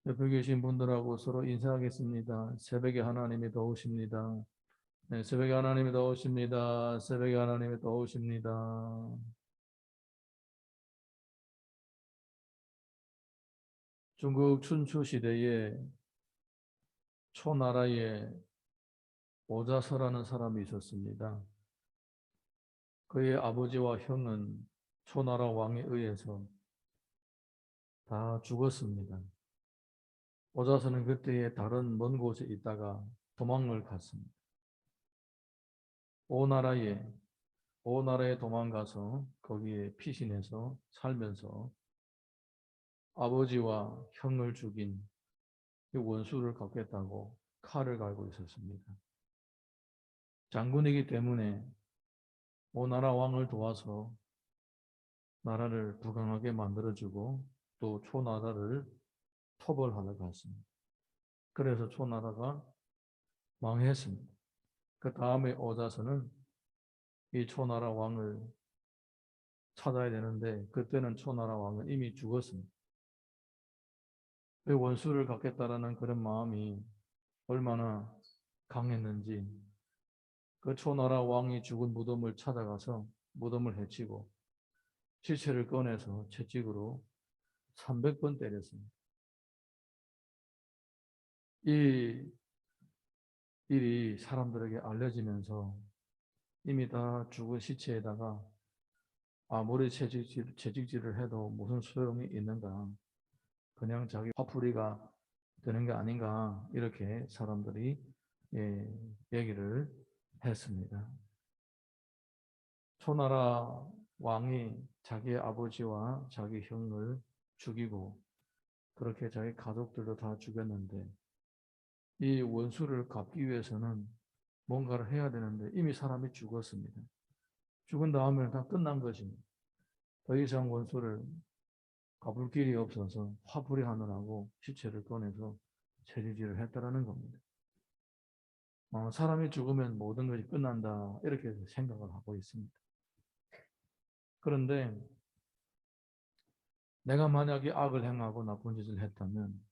옆에 계신 분들하고 서로 인사하겠습니다. 새벽에 하나님이 도우십니다. 네, 새벽에 하나님이 도우십니다. 새벽에 하나님이 도우십니다. 중국 춘추 시대에 초나라에 오자서라는 사람이 있었습니다. 그의 아버지와 형은 초나라 왕에 의해서 다 죽었습니다. 오자서는 그때에 다른 먼 곳에 있다가 도망을 갔습니다. 오나라에 도망가서 거기에 피신해서 살면서 아버지와 형을 죽인 원수를 갚겠다고 칼을 갈고 있었습니다. 장군이기 때문에 오나라 왕을 도와서 나라를 부강하게 만들어주고 또 초나라를 토벌하러 갔습니다. 그래서 초나라가 망했습니다. 그 다음에 오자서는 이 초나라 왕을 찾아야 되는데 그때는 초나라 왕은 이미 죽었습니다. 그 원수를 갚겠다라는 그런 마음이 얼마나 강했는지 그 초나라 왕이 죽은 무덤을 찾아가서 무덤을 헤치고 시체를 꺼내서 채찍으로 300번 때렸습니다. 이 일이 사람들에게 알려지면서 이미 다 죽은 시체에다가 아무리 채찍질을 해도 무슨 소용이 있는가, 그냥 자기 화풀이가 되는 게 아닌가, 이렇게 사람들이 얘기를 했습니다. 초나라 왕이 자기의 아버지와 자기 형을 죽이고 그렇게 자기 가족들도 다 죽였는데 이 원수를 갚기 위해서는 뭔가를 해야 되는데 이미 사람이 죽었습니다. 죽은 다음에 다 끝난 것입니다. 더 이상 원수를 갚을 길이 없어서 화풀이 하느라고 시체를 꺼내서 채찍질을 했다라는 겁니다. 사람이 죽으면 모든 것이 끝난다 이렇게 생각을 하고 있습니다. 그런데 내가 만약에 악을 행하고 나쁜 짓을 했다면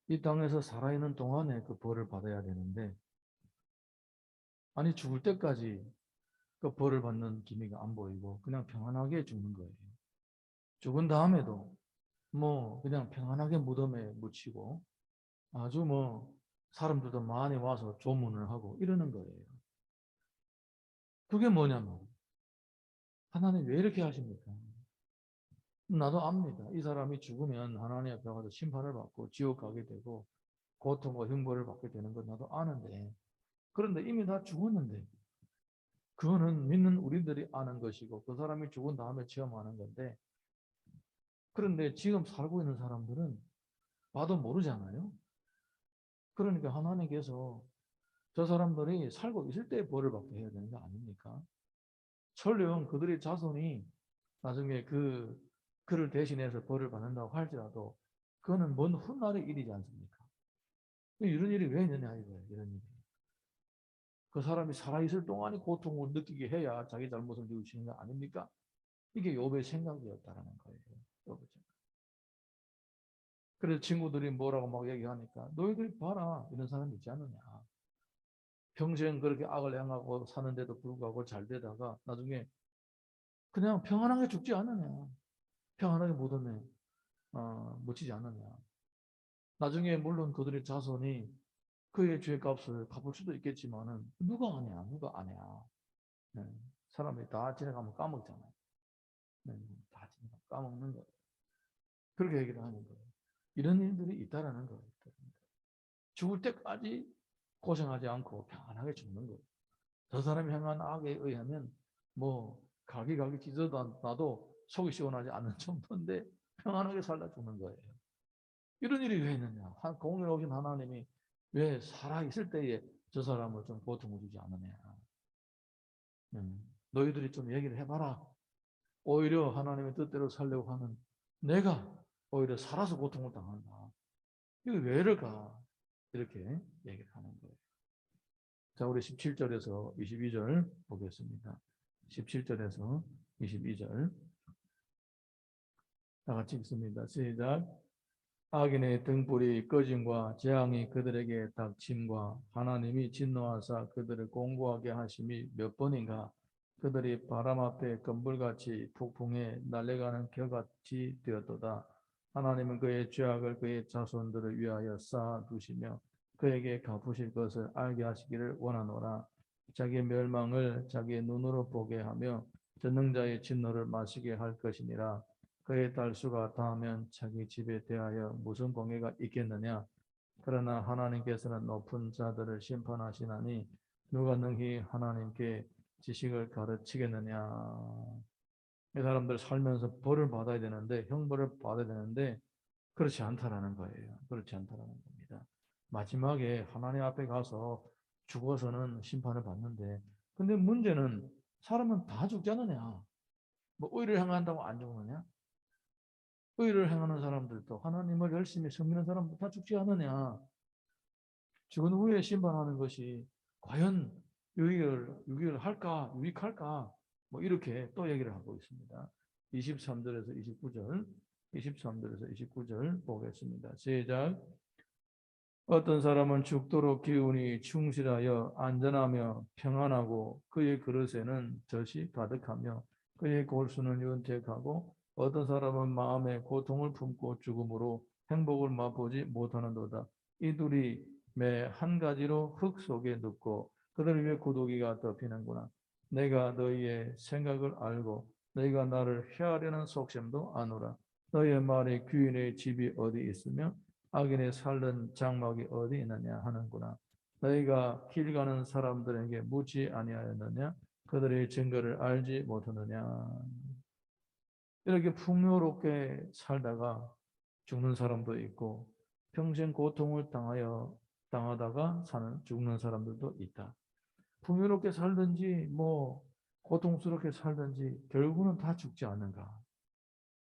이 땅에서 살아있는 동안에 그 벌을 받아야 되는데 아니 죽을 때까지 그 벌을 받는 기미가 안 보이고 그냥 평안하게 죽는 거예요. 죽은 다음에도 뭐 그냥 평안하게 무덤에 묻히고 아주 뭐 사람들도 많이 와서 조문을 하고 이러는 거예요. 그게 뭐냐면 하나님 왜 이렇게 하십니까? 나도 압니다. 이 사람이 죽으면 하나님 앞에 가서 심판을 받고 지옥 가게 되고 고통과 형벌을 받게 되는 건 나도 아는데 그런데 이미 다 죽었는데 그거는 믿는 우리들이 아는 것이고 그 사람이 죽은 다음에 체험하는 건데 그런데 지금 살고 있는 사람들은 봐도 모르잖아요. 그러니까 하나님께서 저 사람들이 살고 있을 때 벌을 받게 해야 되는 거 아닙니까? 설령 그들의 자손이 나중에 그를 대신해서 벌을 받는다고 할지라도 그거는 먼 훗날의 일이지 않습니까? 이런 일이 왜 있느냐 이거예요. 이런 일이. 그 사람이 살아있을 동안에 고통을 느끼게 해야 자기 잘못을 뉘우치는 거 아닙니까? 이게 욥의 생각이었다라는 거예요. 욥의 생각. 그래서 친구들이 뭐라고 막 얘기하니까 너희들이 봐라 이런 사람 있지 않느냐. 평생 그렇게 악을 행하고 사는데도 불구하고 잘 되다가 나중에 그냥 평안하게 죽지 않느냐. 평안하게 무덤에 묻히지 않느냐. 나중에 물론 그들의 자손이 그의 죄값을 갚을 수도 있겠지만은 누가 아냐. 누가 아냐. 네. 사람이 다 지나가면 까먹잖아요. 네. 다 지나가면 까먹는 거예요. 그렇게 얘기를 하는 거예요. 이런 일들이 있다라는 거예요. 죽을 때까지 고생하지 않고 평안하게 죽는 거예요. 저 사람이 행한 악에 의하면 뭐 가기 찢어도 나도 속이 시원하지 않는 정도인데 평안하게 살다 죽는 거예요. 이런 일이 왜 있느냐? 공의로우신 하나님이 왜 살아있을 때에 저 사람을 좀 고통을 주지 않느냐? 너희들이 좀 얘기를 해봐라. 오히려 하나님의 뜻대로 살려고 하는 내가 오히려 살아서 고통을 당한다. 이거 왜 이럴까? 이렇게 얘기를 하는 거예요. 자, 우리 17절에서 22절 보겠습니다. 17절에서 22절. 다 같이 읽습니다. 시작. 악인의 등불이 꺼짐과 재앙이 그들에게 닥침과 하나님이 진노하사 그들을 공고하게 하심이 몇 번인가. 그들이 바람 앞에 건불같이 폭풍에 날아가는 겨같이 되었도다. 하나님은 그의 죄악을 그의 자손들을 위하여 쌓아두시며 그에게 갚으실 것을 알게 하시기를 원하노라. 자기의 멸망을 자기의 눈으로 보게 하며 전능자의 진노를 마시게 할 것이니라. 그의 달수가 닿으면 자기 집에 대하여 무슨 공예가 있겠느냐. 그러나 하나님께서는 높은 자들을 심판하시나니 누가 능히 하나님께 지식을 가르치겠느냐. 이 사람들 살면서 벌을 받아야 되는데, 형벌을 받아야 되는데 그렇지 않다라는 거예요. 그렇지 않다라는 겁니다. 마지막에 하나님 앞에 가서 죽어서는 심판을 받는데, 근데 문제는 사람은 다 죽지 않느냐. 뭐 의를 행한다고 안 죽느냐? 의를 행하는 사람들도 하나님을 열심히 섬기는 사람도 다 죽지 않느냐. 죽은 후에 심판하는 것이 과연 유익할까, 유익할까, 뭐 이렇게 또 얘기를 하고 있습니다. 23절에서 29절, 23절에서 29절 보겠습니다. 시작. 어떤 사람은 죽도록 기운이 충실하여 안전하며 평안하고 그의 그릇에는 젖이 가득하며 그의 골수는 윤택하고 어떤 사람은 마음에 고통을 품고 죽음으로 행복을 맛보지 못하는도다. 이 둘이 매 한 가지로 흙 속에 눕고 그들 위에 고독이가 덮이는구나. 내가 너희의 생각을 알고 너희가 나를 헤아려는 속셈도 아노라. 너희의 말에 귀인의 집이 어디 있으며 악인의 살던 장막이 어디 있느냐 하는구나. 너희가 길 가는 사람들에게 묻지 아니하였느냐? 그들의 증거를 알지 못하느냐? 이렇게 풍요롭게 살다가 죽는 사람도 있고 평생 고통을 당하다가 죽는 사람들도 있다. 풍요롭게 살든지 뭐 고통스럽게 살든지 결국은 다 죽지 않는가?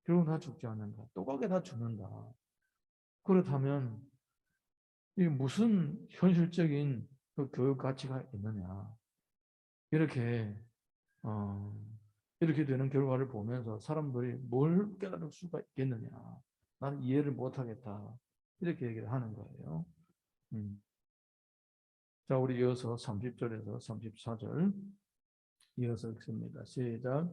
결국은 다 죽지 않는가? 똑같게 다 죽는다. 그렇다면 이 무슨 현실적인 그 교육 가치가 있느냐? 이렇게 어, 이렇게 되는 결과를 보면서 사람들이 뭘 깨달을 수가 있겠느냐? 나는 이해를 못하겠다. 이렇게 얘기를 하는 거예요. 자, 우리 이어서 30절에서 34절 이어서 읽습니다. 시작.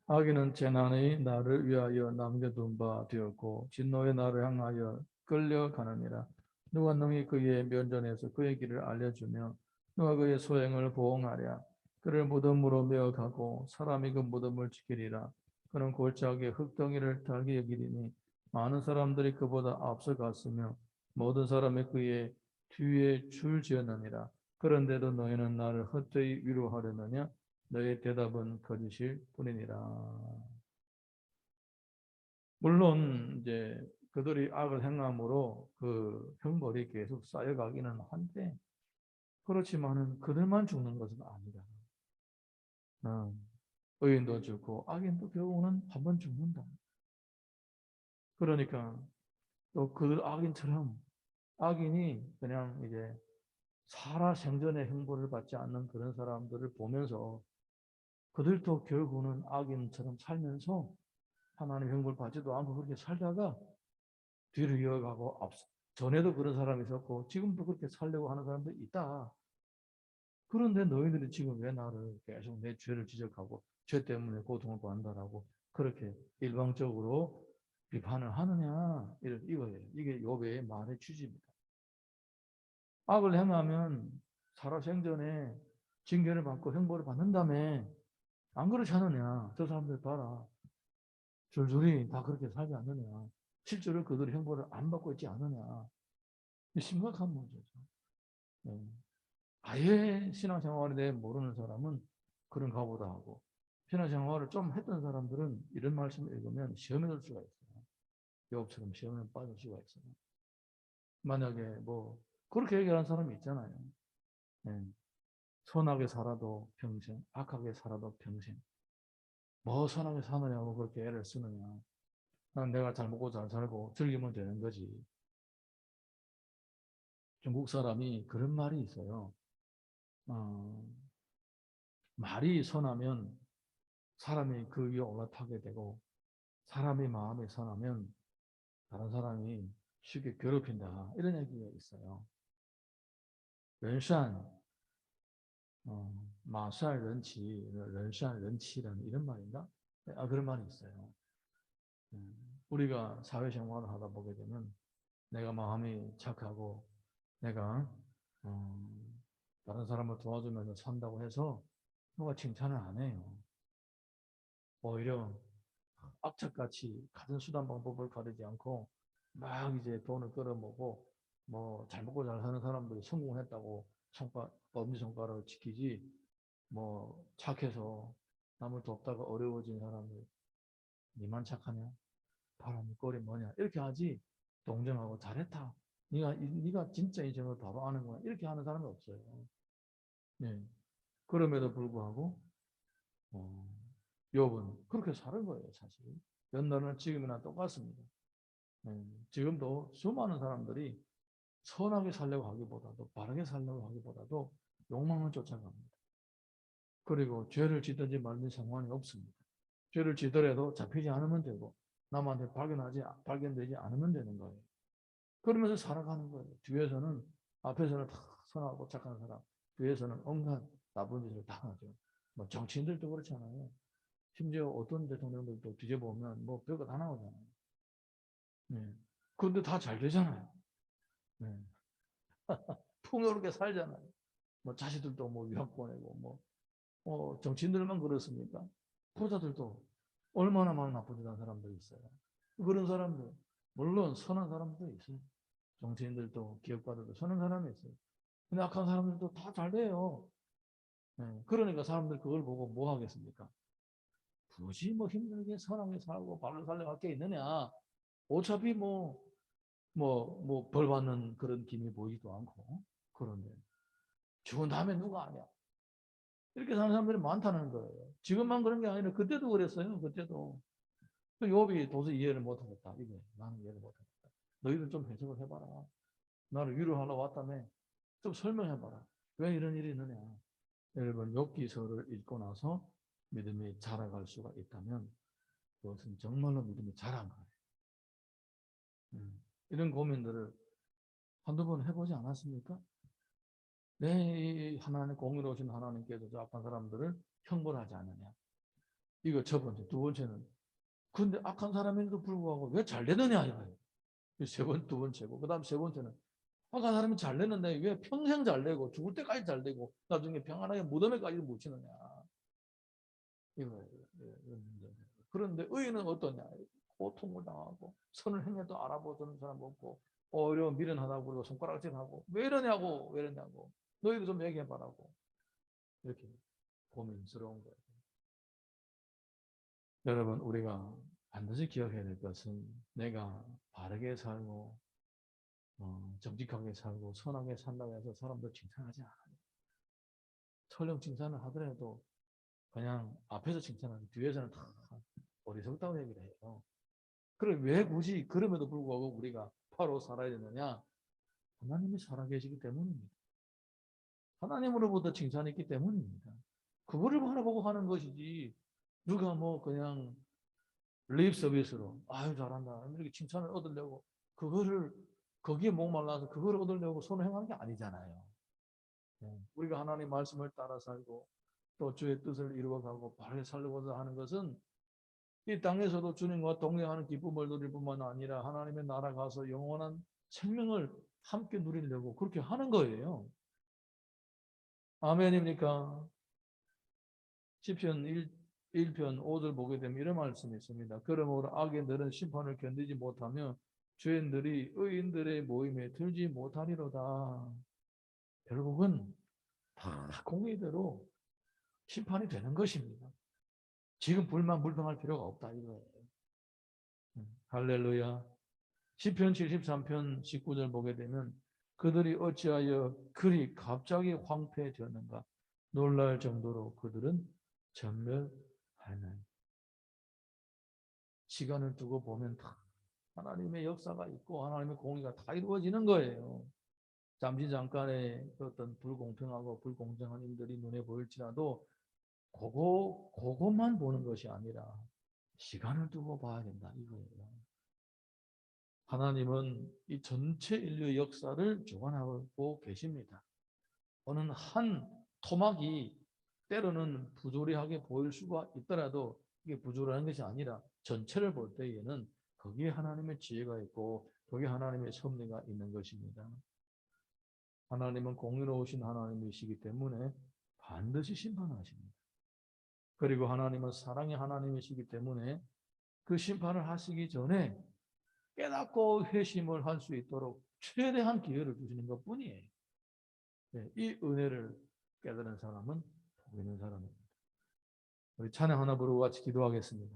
악인은 재난의 나를 위하여 남겨둔 바 되었고 진노의 나를 향하여 끌려가느니라. 누가 능히 그의 면전에서 그의 길을 알려주며 누가 그의 소행을 보응하랴. 그를 무덤으로 메어가고 사람이 그 무덤을 지키리라. 그는 골짜기에 흙덩이를 달게 여기리니 많은 사람들이 그보다 앞서갔으며 모든 사람이 그의 뒤에 줄지었느니라. 그런데도 너희는 나를 헛되이 위로하려느냐? 너의 대답은 거짓일 뿐이니라. 물론 이제 그들이 악을 행함으로 그 형벌이 계속 쌓여가기는 한데 그렇지만은 그들만 죽는 것은 아니다. 의인도 죽고 악인도 결국은 한 번 죽는다. 그러니까 또 그 악인처럼 악인이 그냥 이제 살아생전에 형벌을 받지 않는 그런 사람들을 보면서 그들도 결국은 악인처럼 살면서 하나님 형벌 받지도 않고 그렇게 살다가 뒤를 이어가고 전에도 그런 사람이 있었고 지금도 그렇게 살려고 하는 사람도 있다. 그런데 너희들이 지금 왜 나를 계속 내 죄를 지적하고 죄 때문에 고통을 받는다라고 그렇게 일방적으로 비판을 하느냐 이거예요. 이게 욥의 말의 취지입니다. 악을 행하면 살아생전에 징계를 받고 형벌을 받는 다음에 안 그렇지 않느냐. 저 사람들 봐라. 줄줄이 다 그렇게 살지 않느냐. 실제로 그들의 형벌을 안 받고 있지 않느냐. 심각한 문제죠. 네. 아예 신앙생활에 대해 모르는 사람은 그런가 보다 하고 신앙생활을 좀 했던 사람들은 이런 말씀을 읽으면 시험에 들 수가 있어요. 욥처럼 시험에 빠질 수가 있어요. 만약에 뭐 그렇게 얘기하는 사람이 있잖아요. 네. 선하게 살아도 평생, 악하게 살아도 평생. 뭐 선하게 사느냐고 그렇게 애를 쓰느냐. 난 내가 잘 먹고 잘 살고 즐기면 되는 거지. 중국 사람이 그런 말이 있어요. 어, 말이 선하면 사람이 그 위에 올라타게 되고 사람의 마음이 선하면 다른 사람이 쉽게 괴롭힌다. 이런 얘기가 있어요. 人善 마살 런치, 人善 런치라는 이런 말인가? 그런 말이 있어요. 우리가 사회생활을 하다 보게 되면 내가 마음이 착하고 내가 다른 사람을 도와주면서 산다고 해서 누가 칭찬을 안 해요. 오히려 악착같이 같은 수단 방법을 가리지 않고 막 이제 돈을 끌어모고 뭐 잘 먹고 잘 사는 사람들이 성공했다고 엄지손가락을 지키지 뭐 착해서 남을 돕다가 어려워진 사람을 니만 착하냐? 바람이 꼴이 뭐냐? 이렇게 하지 동정하고 잘했다. 네가 진짜 이 점을 바로 아는구나. 이렇게 하는 사람이 없어요. 네. 그럼에도 불구하고 어, 욥은 그렇게 사는 거예요, 사실. 옛날은 지금이나 똑같습니다. 네. 지금도 수많은 사람들이 선하게 살려고 하기보다도 바르게 살려고 하기보다도 욕망을 쫓아갑니다. 그리고 죄를 짓든지 말든지 상관이 없습니다. 죄를 지더라도 잡히지 않으면 되고 남한테 발견되지 않으면 되는 거예요. 그러면서 살아가는 거예요. 뒤에서는 앞에서는 다 선하고 착한 사람, 뒤에서는 온갖 나쁜 짓을 당하죠. 뭐 정치인들도 그렇잖아요. 심지어 어떤 대통령들도 뒤져보면 뭐 별거 다 나오잖아요. 네. 그런데 다 잘 되잖아요. 네. 풍요롭게 살잖아요. 뭐 자식들도 뭐 유학 보내고 정치인들만 그렇습니까? 부자들도 얼마나 많은 나쁜 짓 한 사람들이 있어요. 그런 사람들, 물론 선한 사람도 있어요. 정치인들도 기업가들도 선한 사람이 있어요. 근데 악한 사람들도 다 잘 돼요. 네. 그러니까 사람들 그걸 보고 뭐 하겠습니까? 굳이 뭐 힘들게 선하게 살고 바르게 살려고 할 게 있느냐? 어차피 벌 받는 그런 기미 보이지도 않고. 그런데 죽은 다음에 누가 아냐? 이렇게 사는 사람들이 많다는 거예요. 지금만 그런 게 아니라 그때도 그랬어요. 그때도. 그 욥이 도저히 이해를 못하겠다. 이게 나는 이해를 못하겠다. 너희들 좀 해석을 해봐라. 나를 위로하러 왔다며. 좀 설명해봐라. 왜 이런 일이 있느냐. 여러분 욥기서를 읽고 나서 믿음이 자라갈 수가 있다면 그것은 정말로 믿음이 자란 거예요. 이런 고민들을 한두 번 해보지 않았습니까? 내 하나님 공의로우신 하나님께서 저 악한 사람들을 형벌하지 않느냐. 이거 첫 번째. 두 번째는 근데 악한 사람인데도 불구하고 왜 잘 되느냐 이거예요. 두 번째고 그 다음 세 번째는 악한 사람이 잘 되는데 왜 평생 잘 되고 죽을 때까지 잘 되고 나중에 평안하게 무덤에까지 묻히느냐 이거예요. 그런데 의인은 어떠냐? 고통을 당하고 선을 행해도 알아보는 사람 없고 오히려 미련하다고 그러고 손가락질하고 왜 이러냐고 왜 이러냐고 너희도 좀 얘기해봐라고 이렇게 고민스러운 거예요. 여러분 우리가 반드시 기억해야 될 것은 내가 바르게 살고 정직하게 살고 선하게 산다고 해서 사람들 칭찬하지 않아요. 설령 칭찬을 하더라도 그냥 앞에서 칭찬하지 뒤에서는 다 어리석다고 얘기를 해요. 그럼 왜 굳이 그럼에도 불구하고 우리가 바로 살아야 되느냐? 하나님이 살아계시기 때문입니다. 하나님으로부터 칭찬이 있기 때문입니다. 그거를 바라보고 하는 것이지 누가 그냥 립 서비스로 아유 잘한다 이렇게 칭찬을 얻으려고 그거를 거기에 목말라서 그걸 얻으려고 손을 행하는 게 아니잖아요. 우리가 하나님 말씀을 따라 살고 또 주의 뜻을 이루어가고 바르게 살려고자 하는 것은 이 땅에서도 주님과 동행하는 기쁨을 누릴 뿐만 아니라 하나님의 나라 가서 영원한 생명을 함께 누리려고 그렇게 하는 거예요. 아멘입니까? 시편 1편 5절 보게 되면 이런 말씀이 있습니다. 그러므로 악인들은 심판을 견디지 못하며 죄인들이 의인들의 모임에 들지 못하리로다. 결국은 다 공의대로 심판이 되는 것입니다. 지금 불평할 필요가 없다 이거예요. 할렐루야. 시편 73편 19절 보게 되면 그들이 어찌하여 그리 갑자기 황폐되었는가 놀랄 정도로 그들은 전멸하는 시간을 두고 보면 다 하나님의 역사가 있고 하나님의 공의가 다 이루어지는 거예요. 잠시 잠깐의 어떤 불공평하고 불공정한 일들이 눈에 보일지라도 그것만 보는 것이 아니라 시간을 두고 봐야 된다 이거예요. 하나님은 이 전체 인류의 역사를 주관하고 계십니다. 어느 한 토막이 때로는 부조리하게 보일 수가 있더라도 이게 부조리한 것이 아니라 전체를 볼 때에는 거기에 하나님의 지혜가 있고 거기에 하나님의 섭리가 있는 것입니다. 하나님은 공의로우신 하나님이시기 때문에 반드시 심판하십니다. 그리고 하나님은 사랑의 하나님이시기 때문에 그 심판을 하시기 전에 깨닫고 회심을 할 수 있도록 최대한 기회를 주시는 것뿐이에요. 이 은혜를 깨달은 사람은 복 있는 사람입니다. 우리 찬양 하나 부르고 같이 기도하겠습니다.